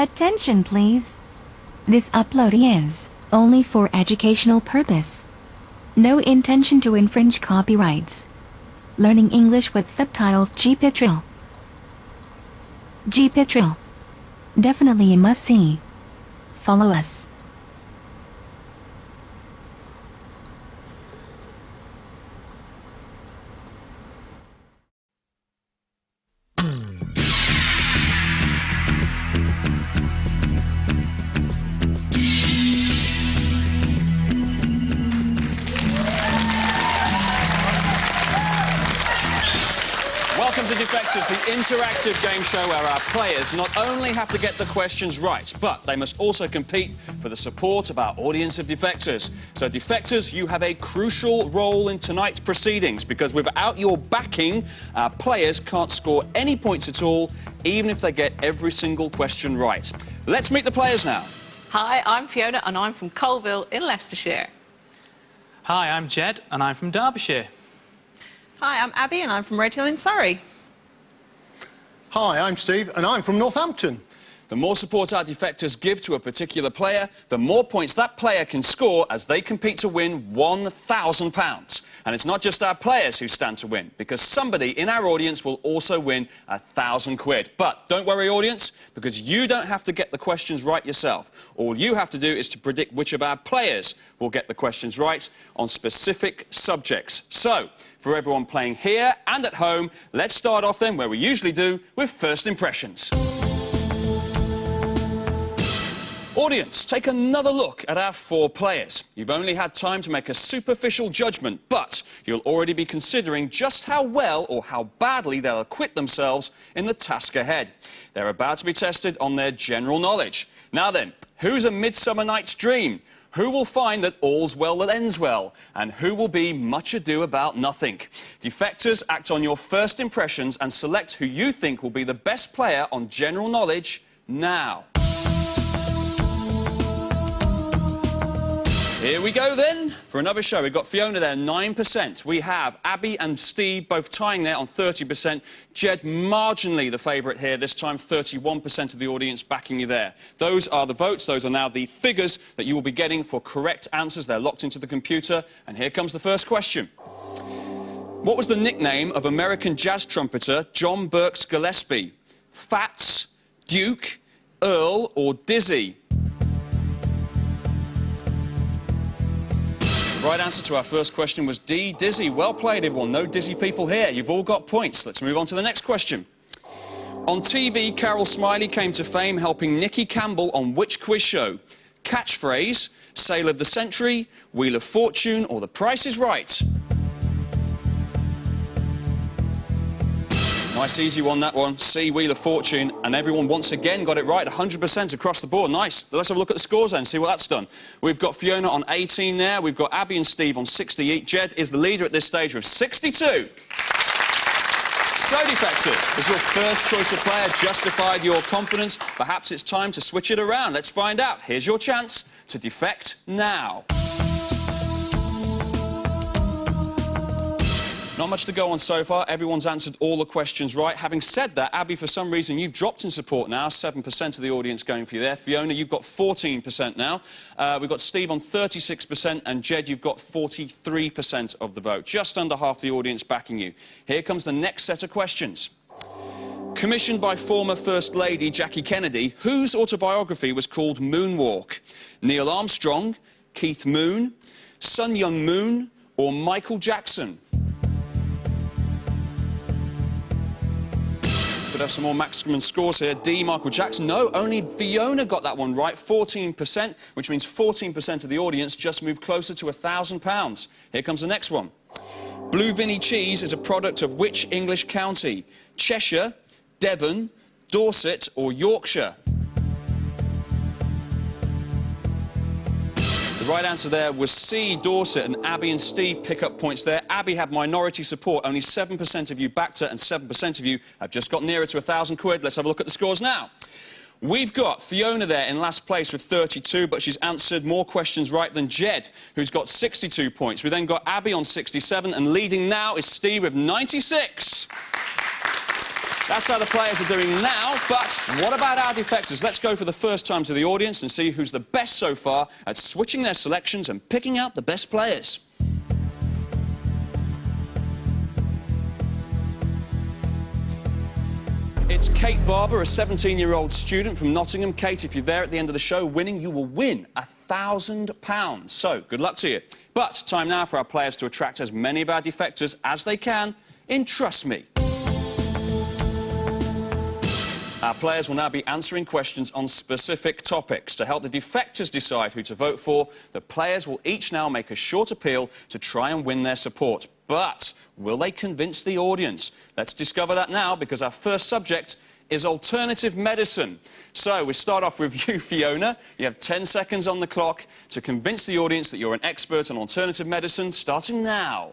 Attention please. This upload is only for educational purpose. No intention to infringe copyrights. Learning English with subtitles. GPITRAL. GPITRAL. Definitely a must-see. Follow us. Welcome to Defectors, the interactive game show where our players not only have to get the questions right, but they must also compete for the support of our audience of defectors. So, defectors, you have a crucial role in tonight's proceedings because without your backing, our players can't score any points at all, even if they get every single question right. Let's meet the players now. Hi, I'm Fiona and I'm from Colville in Leicestershire. Hi, I'm Jed and I'm from Derbyshire. Hi, I'm Abby and I'm from Redhill in Surrey. Hi, I'm Steve and I'm from Northampton. The more support our defectors give to a particular player, the more points that player can score as they compete to win £1,000. And it's not just our players who stand to win, because somebody in our audience will also win £1,000. But don't worry, audience, because you don't have to get the questions right yourself. All you have to do is to predict which of our players will get the questions right on specific subjects. So, for everyone playing here and at home, let's start off then, where we usually do, with first impressions. Audience, take another look at our four players. You've only had time to make a superficial judgment, but you'll already be considering just how well or how badly they'll acquit themselves in the task ahead. They're about to be tested on their general knowledge. Now then, who's a Midsummer Night's Dream? Who will find that all's well that ends well? And who will be much ado about nothing? Defectors, act on your first impressions and select who you think will be the best player on general knowledge now. Here we go then, for another show. We've got Fiona there, 9%. We have Abby and Steve both tying there on 30%. Jed marginally the favourite here, this time 31% of the audience backing you there. Those are the votes. Those are now the figures that you will be getting for correct answers. They're locked into the computer. And here comes the first question. What was the nickname of American jazz trumpeter John Burks Gillespie? Fats, Duke, Earl or Dizzy? The right answer to our first question was D, Dizzy. Well played, everyone. No dizzy people here. You've all got points. Let's move on to the next question. On TV, Carol Smiley came to fame helping Nikki Campbell on which quiz show? Catchphrase, Sale of the Century, Wheel of Fortune, or The Price is Right? Nice easy one, that one. C, Wheel of Fortune. And everyone once again got it right, 100% across the board. Nice. Let's have a look at the scores then, see what that's done. We've got Fiona on 18 there. We've got Abby and Steve on 60 each. Jed is the leader at this stage with 62. So, defectors, has your first choice of player justified your confidence? Perhaps it's time to switch it around. Let's find out. Here's your chance to defect now. Not much to go on so far. Everyone's answered all the questions right. Having said that, Abby, for some reason, you've dropped in support now. 7% of the audience going for you there. Fiona, you've got 14% now. We've got Steve on 36%, and Jed, you've got 43% of the vote. Just under half the audience backing you. Here comes the next set of questions. Commissioned by former First Lady Jackie Kennedy, whose autobiography was called Moonwalk? Neil Armstrong, Keith Moon, Sun Young Moon, or Michael Jackson? Could have some more maximum scores here. D, Michael Jackson. No, only Fiona got that one right, 14%, which means 14% of the audience just moved closer to £1,000. Here comes the next one. Blue Vinny cheese is a product of which English county? Cheshire, Devon, Dorset or Yorkshire? The right answer there was C, Dorset, and Abby and Steve pick up points there. Abby had minority support. Only 7% of you backed her, and 7% of you have just got nearer to £1,000. Let's have a look at the scores now. We've got Fiona there in last place with 32, but she's answered more questions right than Jed, who's got 62 points. We then got Abby on 67, and leading now is Steve with 96. That's how the players are doing now, but what about our defectors? Let's go for the first time to the audience and see who's the best so far at switching their selections and picking out the best players. It's Kate Barber, a 17-year-old student from Nottingham. Kate, if you're there at the end of the show winning, you will win £1,000. So, good luck to you. But time now for our players to attract as many of our defectors as they can in Trust Me. Our players will now be answering questions on specific topics. To help the defectors decide who to vote for, the players will each now make a short appeal to try and win their support. But will they convince the audience? Let's discover that now, because our first subject is alternative medicine. So we start off with you, Fiona. You have 10 seconds on the clock to convince the audience that you're an expert on alternative medicine, starting now.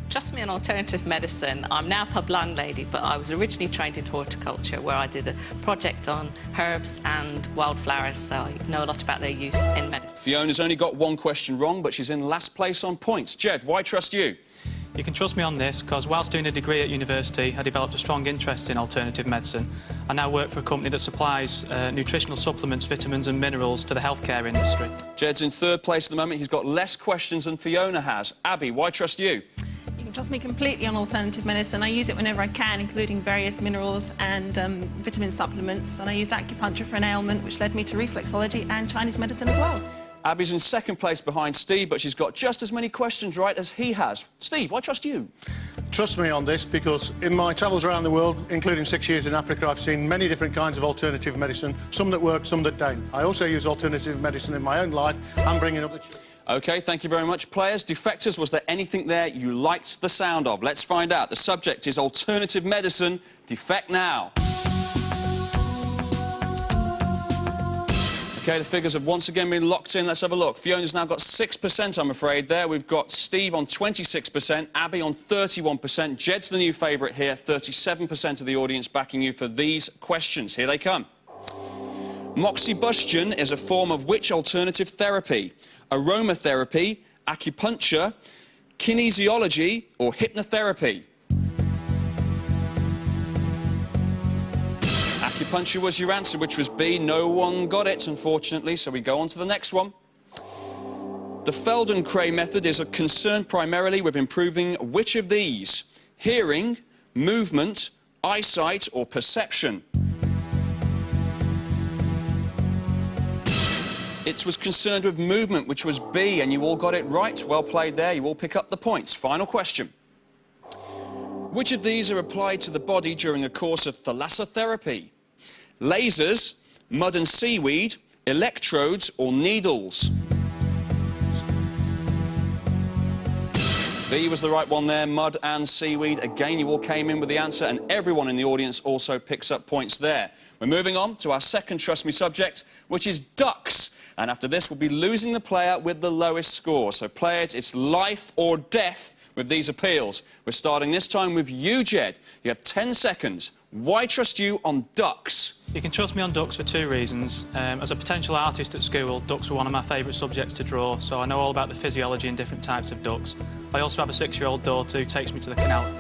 Trust me on alternative medicine. I'm now pub landlady, but I was originally trained in horticulture, where I did a project on herbs and wildflowers, so I know a lot about their use in medicine. Fiona's only got one question wrong, but she's in last place on points. Jed, why trust you? You can trust me on this because whilst doing a degree at university, I developed a strong interest in alternative medicine. I now work for a company that supplies nutritional supplements, vitamins and minerals to the healthcare industry. Jed's in third place at the moment. He's got less questions than Fiona has. Abby, why trust you? You can trust me completely on alternative medicine. I use it whenever I can, including various minerals and vitamin supplements. And I used acupuncture for an ailment, which led me to reflexology and Chinese medicine as well. Abby's in second place behind Steve, but she's got just as many questions right as he has. Steve, why trust you? Trust me on this, because in my travels around the world, including 6 years in Africa, I've seen many different kinds of alternative medicine, some that work, some that don't. I also use alternative medicine in my own life and bringing up the children. OK, thank you very much, players. Defectors, was there anything there you liked the sound of? Let's find out. The subject is alternative medicine. Defect now. OK, the figures have once again been locked in. Let's have a look. Fiona's now got 6%, I'm afraid, there. We've got Steve on 26%, Abby on 31%. Jed's the new favourite here, 37% of the audience backing you for these questions. Here they come. Moxibustion is a form of which alternative therapy? Aromatherapy, acupuncture, kinesiology or hypnotherapy? Acupuncture was your answer, which was B. No one got it, unfortunately, so we go on to the next one. The Feldenkrais method is concerned primarily with improving which of these? Hearing, movement, eyesight or perception? It was concerned with movement, which was B, and you all got it right. Well played there. You all pick up the points. Final question. Which of these are applied to the body during a course of thalassotherapy? Lasers, mud and seaweed, electrodes or needles? B was the right one there, mud and seaweed. Again, you all came in with the answer, and everyone in the audience also picks up points there. We're moving on to our second Trust Me subject, which is ducks. And after this, we'll be losing the player with the lowest score. So, players, it's life or death with these appeals. We're starting this time with you, Jed. You have 10 seconds. Why trust you on ducks? You can trust me on ducks for two reasons. As a potential artist at school, ducks were one of my favourite subjects to draw, so I know all about the physiology and different types of ducks. I also have a 6-year-old daughter who takes me to the canal.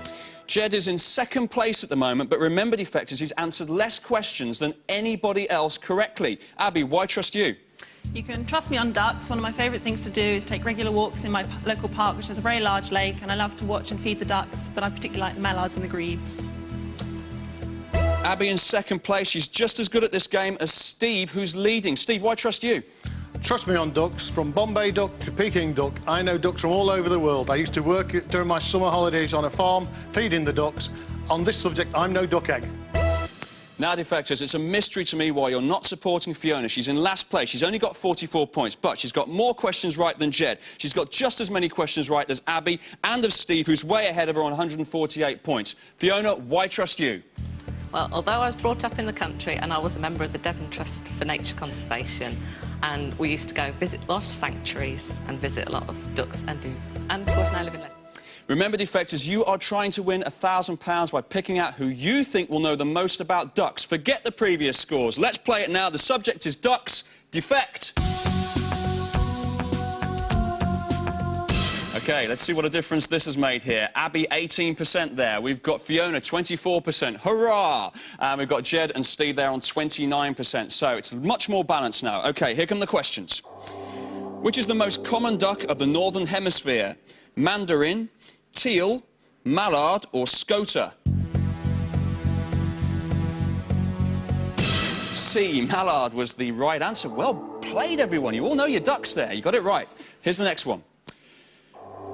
Jed is in second place at the moment, but remember, defectors, he's answered less questions than anybody else correctly. Abby, why trust you? You can trust me on ducks. One of my favourite things to do is take regular walks in my local park, which has a very large lake, and I love to watch and feed the ducks, but I particularly like the mallards and the grebes. Abby in second place. She's just as good at this game as Steve, who's leading. Steve, why trust you? Trust me on ducks, from Bombay duck to Peking duck. I know ducks from all over the world. I used to work during my summer holidays on a farm, feeding the ducks. On this subject, I'm no duck egg. Now, defectors, it's a mystery to me why you're not supporting Fiona. She's in last place. She's only got 44 points, but she's got more questions right than Jed. She's got just as many questions right as Abby and of Steve, who's way ahead of her on 148 points. Fiona, why trust you? Well, although I was brought up in the country and I was a member of the Devon Trust for Nature Conservation, and we used to go visit lost sanctuaries and visit a lot of ducks and of course now I live in Leicester. Remember, defectors, you are trying to win £1,000 by picking out who you think will know the most about ducks. Forget the previous scores. Let's play it now. The subject is ducks. Defect. OK, let's see what a difference this has made here. Abby, 18% there. We've got Fiona, 24%. Hurrah! And we've got Jed and Steve there on 29%. So it's much more balanced now. OK, here come the questions. Which is the most common duck of the Northern Hemisphere? Mandarin, teal, mallard or scoter? C, mallard was the right answer. Well played, everyone. You all know your ducks there. You got it right. Here's the next one.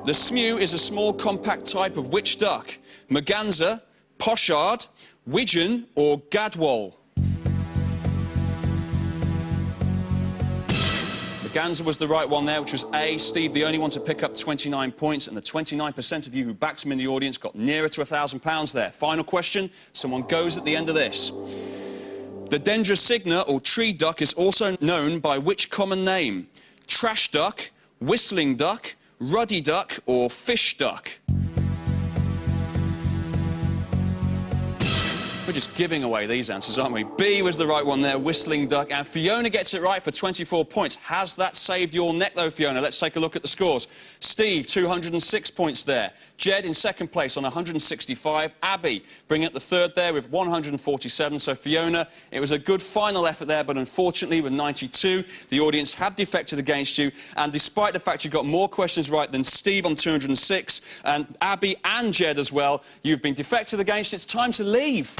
The smew is a small, compact type of which duck? Merganser, pochard, widgeon or gadwall? Merganser was the right one there, which was A. Steve, the only one to pick up 29 points, and the 29% of you who backed him in the audience got nearer to £1,000 there. Final question. Someone goes at the end of this. The dendrocygna, or tree duck, is also known by which common name? Trash duck, whistling duck, ruddy duck or fish duck? We're just giving away these answers, aren't we? B was the right one there, whistling duck. And Fiona gets it right for 24 points. Has that saved your neck, though, Fiona? Let's take a look at the scores. Steve, 206 points there. Jed in second place on 165. Abby bringing up the third there with 147. So, Fiona, it was a good final effort there, but unfortunately, with 92, the audience had defected against you. And despite the fact you got more questions right than Steve on 206, and Abby and Jed as well, you've been defected against. It's time to leave.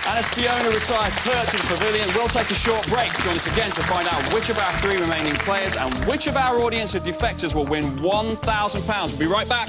And as Fiona retires her to the pavilion, we'll take a short break. Join us again to find out which of our 3 remaining players and which of our audience of defectors will win £1,000. We'll be right back.